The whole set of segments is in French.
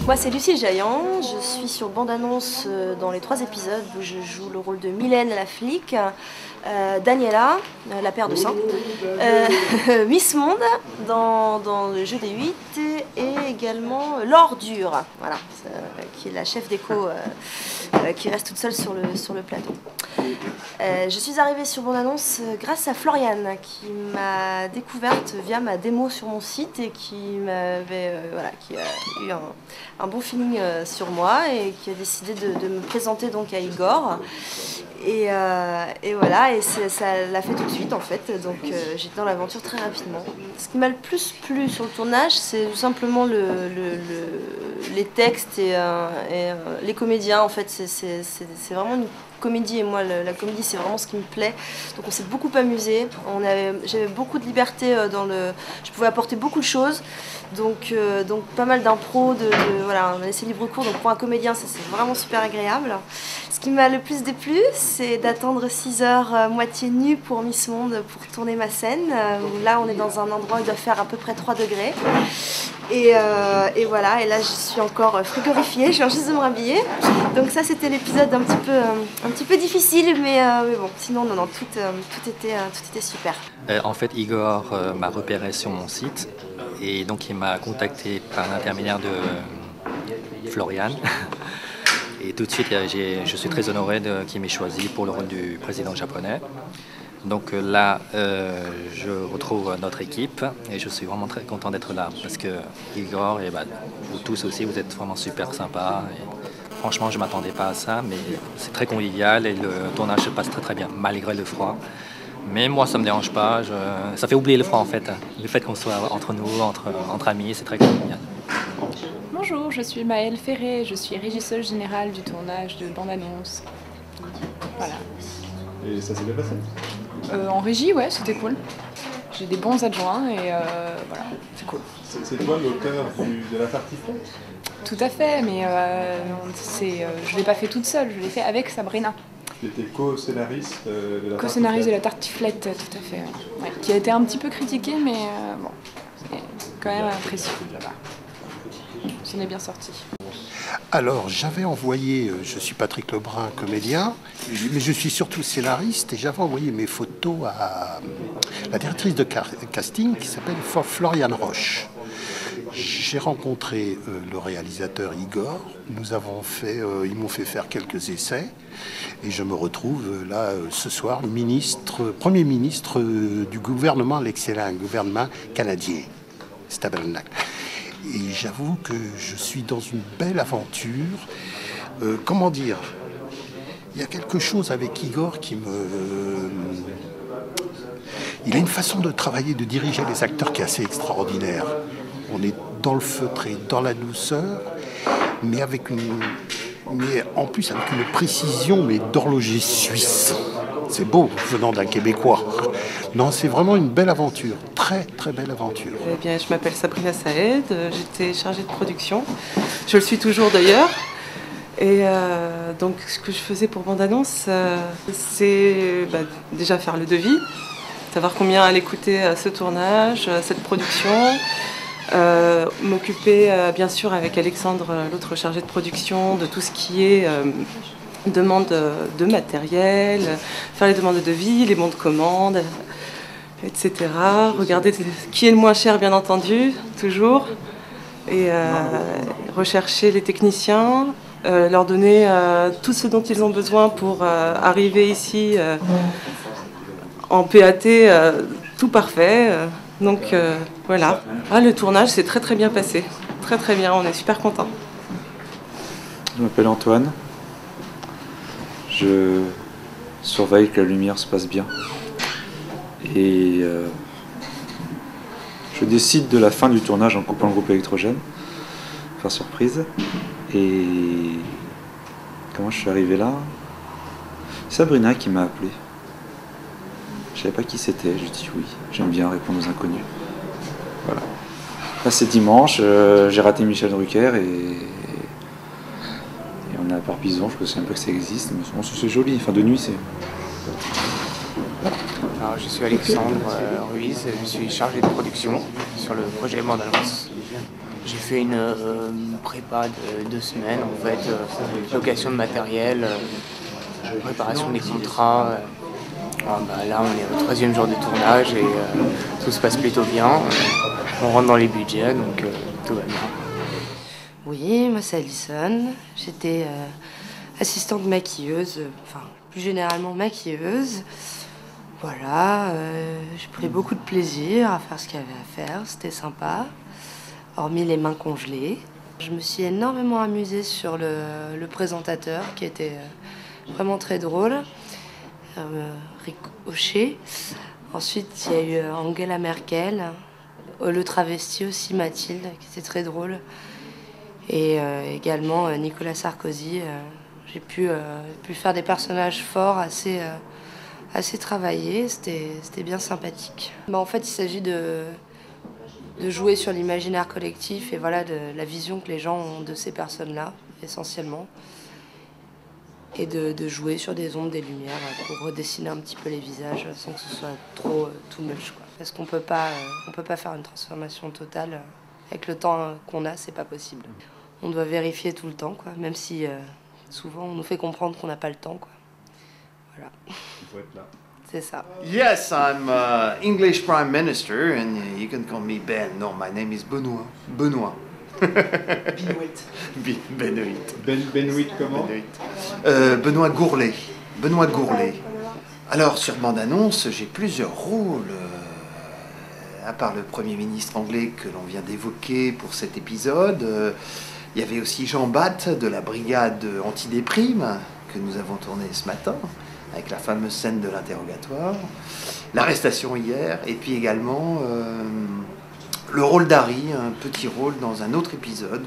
Moi c'est Lucie Jaillant, je suis sur bande-annonce dans les 3 épisodes où je joue le rôle de Mylène la flic, Daniela, la paire de sang, Miss Monde dans le jeu des 8 et également l'ordure, voilà, qui est la chef d'éco qui reste toute seule sur le plateau. Je suis arrivée sur bande-annonce grâce à Floriane qui m'a découverte via ma démo sur mon site et qui qui a eu un bon feeling sur moi et qui a décidé de me présenter donc à Igor. Et voilà, et ça l'a fait tout de suite en fait, donc j'étais dans l'aventure très rapidement. Ce qui m'a le plus plu sur le tournage, c'est tout simplement les textes et les comédiens en fait, c'est vraiment une comédie et moi la comédie c'est vraiment ce qui me plaît, donc on s'est beaucoup amusé, j'avais beaucoup de liberté je pouvais apporter beaucoup de choses, donc pas mal d'impro, voilà, on a laissé libre cours, donc pour un comédien ça c'est vraiment super agréable. Ce qui m'a le plus déplu, c'est d'attendre 6 heures moitié nue pour Miss Monde pour tourner ma scène, où là on est dans un endroit où il doit faire à peu près 3 degrés. Et voilà, et là je suis encore frigorifiée, je viens juste de me rhabiller. Donc ça c'était l'épisode un petit peu difficile, mais bon, sinon non, tout était super. En fait, Igor m'a repéré sur mon site et donc il m'a contacté par l'intermédiaire de Floriane. Et tout de suite, je suis très honoré qu'il m'ait choisi pour le rôle du président japonais. Donc là, je retrouve notre équipe et je suis vraiment très content d'être là parce que Igor et vous tous aussi, vous êtes vraiment super sympas. Et franchement, je ne m'attendais pas à ça, mais c'est très convivial et le tournage se passe très très bien, malgré le froid. Mais moi, ça ne me dérange pas, ça fait oublier le froid en fait. Le fait qu'on soit entre nous, entre amis, c'est très convivial. Bonjour, je suis Maëlle Ferré, je suis régisseuse générale du tournage de bande-annonce. Voilà. Et ça s'est bien passé ? En régie, ouais, c'était cool. J'ai des bons adjoints et voilà, c'est cool. C'est toi l'auteur de la tartiflette ? Tout à fait, mais je ne l'ai pas fait toute seule, je l'ai fait avec Sabrina. Tu étais co-scénariste de la tartiflette ? Co-scénariste de la tartiflette, tout à fait. Ouais. Qui a été un petit peu critiquée, mais bon, c'est quand même apprécié là-bas. On est bien sorti. Alors, j'avais envoyé, je suis Patrick Lebrun, comédien, mais je suis surtout scénariste, et j'avais envoyé mes photos à la directrice de casting qui s'appelle Floriane Roche. J'ai rencontré le réalisateur Igor, ils m'ont fait faire quelques essais, et je me retrouve là ce soir, Premier ministre du gouvernement, l'excellent gouvernement canadien, c'est Tabernacle. Et j'avoue que je suis dans une belle aventure. Comment dire ? Il y a quelque chose avec Igor il a une façon de travailler, de diriger les acteurs qui est assez extraordinaire. On est dans le feutré, dans la douceur, mais en plus avec une précision d'horloger suisse. C'est beau, venant d'un Québécois. Non, c'est vraiment une belle aventure, très très belle aventure. Eh bien, je m'appelle Sabrina Saed, j'étais chargée de production. Je le suis toujours d'ailleurs. Et donc, ce que je faisais pour bande-annonce, c'est déjà faire le devis, savoir combien allait coûter ce tournage, cette production. M'occuper bien sûr avec Alexandre, l'autre chargé de production, de tout ce qui est demande de matériel, faire les demandes de devis, les bons de commande, etc. Regarder qui est le moins cher bien entendu, toujours, et rechercher les techniciens, leur donner tout ce dont ils ont besoin pour arriver ici en PAT tout parfait. Donc voilà. Le tournage s'est très très bien passé. Très très bien, on est super contents. Je m'appelle Antoine. Je surveille que la lumière se passe bien. Et je décide de la fin du tournage en coupant le groupe électrogène. Faire surprise. Et comment je suis arrivé là ? Sabrina qui m'a appelé. Je savais pas qui c'était, je dis oui, j'aime bien répondre aux inconnus. Voilà. Là c'est dimanche, j'ai raté Michel Drucker et on est à Barbizon, je sais un peu que ça existe, mais c'est joli, enfin de nuit c'est... Alors, je suis Alexandre Ruiz, je suis chargé de production sur le projet Bande-Annonce. J'ai fait une prépa de 2 semaines, en fait, location de matériel, préparation des contrats. Là, on est au 13e jour de tournage et tout se passe plutôt bien. On rentre dans les budgets, donc tout va bien. Oui, moi c'est Alison. J'étais assistante maquilleuse, enfin plus généralement maquilleuse. Voilà, j'ai pris beaucoup de plaisir à faire ce qu'il y avait à faire, c'était sympa, hormis les mains congelées. Je me suis énormément amusée sur le présentateur qui était vraiment très drôle, Rick Hochet. Ensuite, il y a eu Angela Merkel, le travesti aussi, Mathilde, qui était très drôle. Et également Nicolas Sarkozy. J'ai pu faire des personnages forts, assez travaillés. C'était bien sympathique. En fait, il s'agit de jouer sur l'imaginaire collectif et voilà, de la vision que les gens ont de ces personnes-là, essentiellement. Et de jouer sur des ombres, des lumières, pour redessiner un petit peu les visages sans que ce soit trop too much, quoi. Parce qu'on peut pas faire une transformation totale. Avec le temps qu'on a, c'est pas possible. On doit vérifier tout le temps, quoi, même si souvent on nous fait comprendre qu'on n'a pas le temps, quoi. Voilà. Il faut être là. C'est ça. Yes, I'm English Prime Minister, and you can call me Ben. No, my name is Benoît. Benoît. Benoît. Benoît comment? Benoît Gourlet. Benoît Gourlet. Alors, sur bande-annonce, j'ai plusieurs rôles. À part le Premier ministre anglais que l'on vient d'évoquer pour cet épisode, il y avait aussi Jean Batte de la brigade antidéprime que nous avons tourné ce matin, avec la fameuse scène de l'interrogatoire, l'arrestation hier, et puis également le rôle d'Harry, un petit rôle dans un autre épisode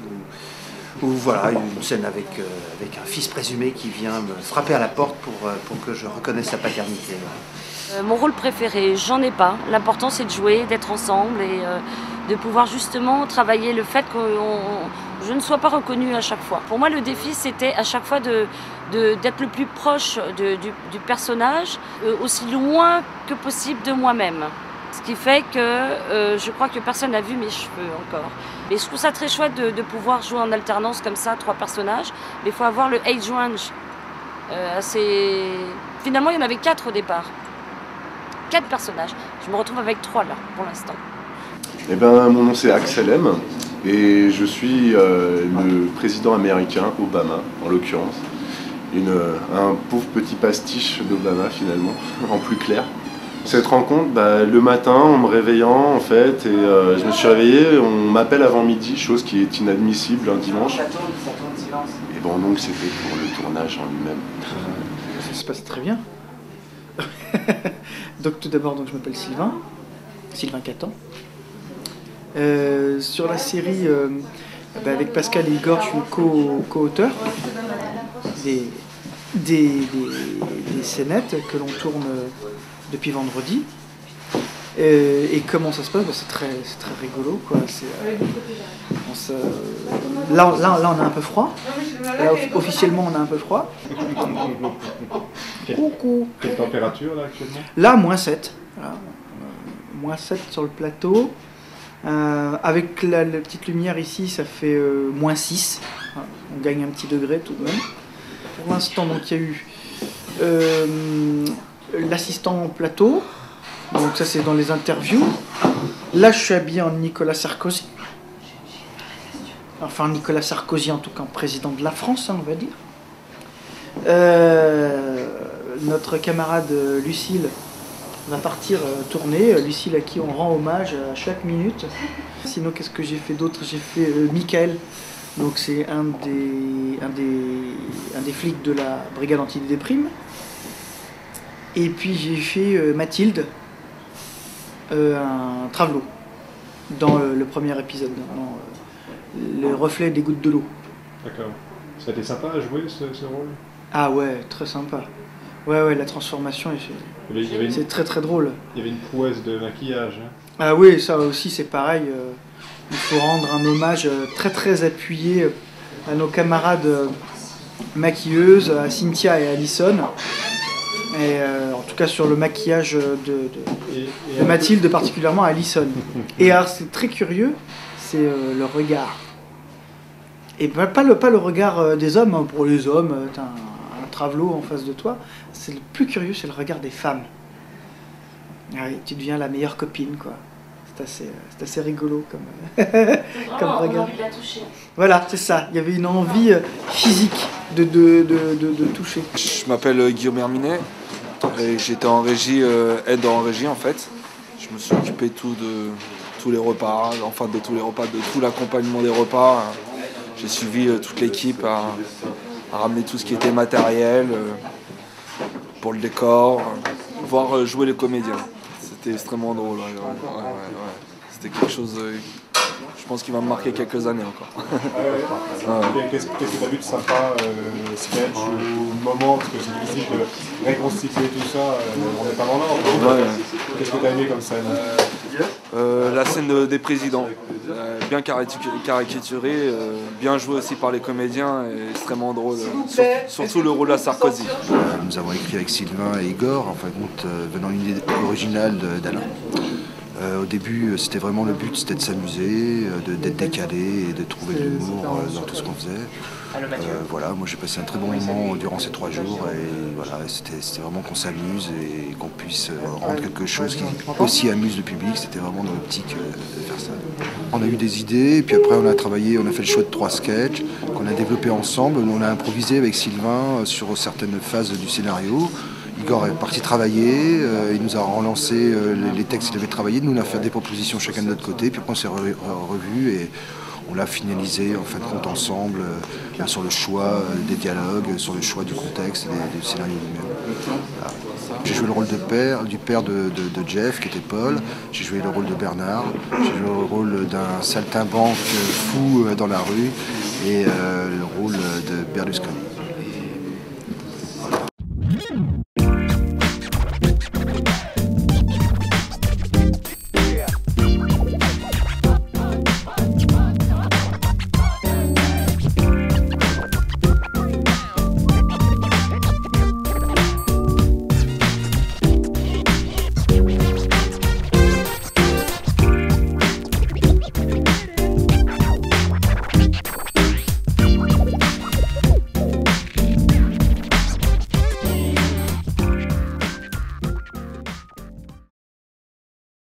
où voilà, une scène avec un fils présumé qui vient me frapper à la porte pour que je reconnaisse sa paternité. Mon rôle préféré, j'en ai pas. L'important c'est de jouer, d'être ensemble et de pouvoir justement travailler le fait que je ne sois pas reconnue à chaque fois. Pour moi le défi c'était à chaque fois d'être le plus proche du personnage, aussi loin que possible de moi-même. Ce qui fait que je crois que personne n'a vu mes cheveux encore. Et je trouve ça très chouette de pouvoir jouer en alternance comme ça, 3 personnages. Mais il faut avoir le age range assez... Finalement il y en avait 4 au départ. 4 personnages. Je me retrouve avec 3 là, pour l'instant. Eh ben, mon nom c'est Axel M. Et je suis le président américain, Obama, en l'occurrence. Un pauvre petit pastiche d'Obama, finalement, en plus clair. Cette rencontre, le matin, en me réveillant, en fait, et je me suis réveillé, on m'appelle avant midi, chose qui est inadmissible un dimanche. Et bon, donc c'était pour le tournage en lui-même. Ça se passe très bien. Donc tout d'abord, je m'appelle Sylvain Catan. Sur la série, avec Pascal et Igor, je suis co-auteur des scénettes que l'on tourne depuis vendredi. Et comment ça se passe? C'est très rigolo, quoi. Là, on a un peu froid. Là, officiellement, on a un peu froid. Coucou. Quelle température là actuellement? Là, -7. Voilà. -7 sur le plateau. Avec la petite lumière ici, ça fait -6. Voilà. On gagne un petit degré tout de même. Pour l'instant, donc il y a eu l'assistant au plateau. Donc ça, c'est dans les interviews. Là, je suis habillé en Nicolas Sarkozy. Enfin, Nicolas Sarkozy, en tout cas, président de la France, on va dire. Notre camarade Lucille va partir tourner. Lucille à qui on rend hommage à chaque minute. Sinon, qu'est-ce que j'ai fait d'autre? J'ai fait Michael. Donc c'est un des flics de la brigade antidéprime. Et puis j'ai fait Mathilde, un travelot, dans le premier épisode, dans le reflet des gouttes de l'eau. D'accord. Ça a été sympa à jouer ce rôle? Ah ouais, très sympa. Ouais, la transformation, c'est très drôle. Il y avait une prouesse de maquillage. Hein. Ah oui, ça aussi c'est pareil. Il faut rendre un hommage très appuyé à nos camarades maquilleuses, à Cynthia et Alison. Et en tout cas sur le maquillage de Mathilde, particulièrement Alison. Et alors c'est très curieux, c'est le regard. Et pas le regard des hommes, hein. Pour les hommes, t'as un travelot en face de toi. C'est le plus curieux, c'est le regard des femmes. Oui, tu deviens la meilleure copine, quoi. C'est assez rigolo comme regard. Envie de la toucher. Voilà, c'est ça. Il y avait une envie physique de toucher. Je m'appelle Guillaume Herminet et j'étais en régie, aide en régie en fait. Je me suis occupé de tous les repas, enfin de tous les repas, de tout l'accompagnement des repas. J'ai suivi toute l'équipe à ramener tout ce qui était matériel pour le décor, voir jouer les comédiens. C'était extrêmement drôle. Ouais. C'était quelque chose, je pense, qui va me marquer quelques années encore. Qu'est-ce que tu as vu de sympa, sketch ou moment, parce que c'est difficile de reconstituer tout ça, on n'est pas dans l'ordre. Qu'est-ce que tu as aimé comme scène? La scène des présidents, bien caricaturée, bien jouée aussi par les comédiens, et extrêmement drôle, surtout le rôle à Sarkozy. Nous avons écrit avec Sylvain et Igor, en fin de compte, venant d'une idée originale d'Alain. Au début, c'était vraiment le but, c'était de s'amuser, d'être décalé et de trouver de l'humour dans tout ce qu'on faisait. Voilà, moi j'ai passé un très bon moment durant ces 3 jours et voilà, c'était vraiment qu'on s'amuse et qu'on puisse rendre quelque chose qui aussi amuse le public. C'était vraiment dans l'optique de faire ça. On a eu des idées, puis après on a travaillé, on a fait le choix de 3 sketchs qu'on a développés ensemble. On a improvisé avec Sylvain sur certaines phases du scénario. Igor est parti travailler, il nous a relancé les textes qu'il avait travaillés, nous on a fait des propositions chacun de notre côté, puis après on s'est revus et on l'a finalisé en fin de compte ensemble sur le choix des dialogues, sur le choix du contexte et du scénario lui-même. Voilà. J'ai joué le rôle du père de Jeff, qui était Paul, j'ai joué le rôle de Bernard, j'ai joué le rôle d'un saltimbanque fou dans la rue et le rôle de Berlusconi. Voilà.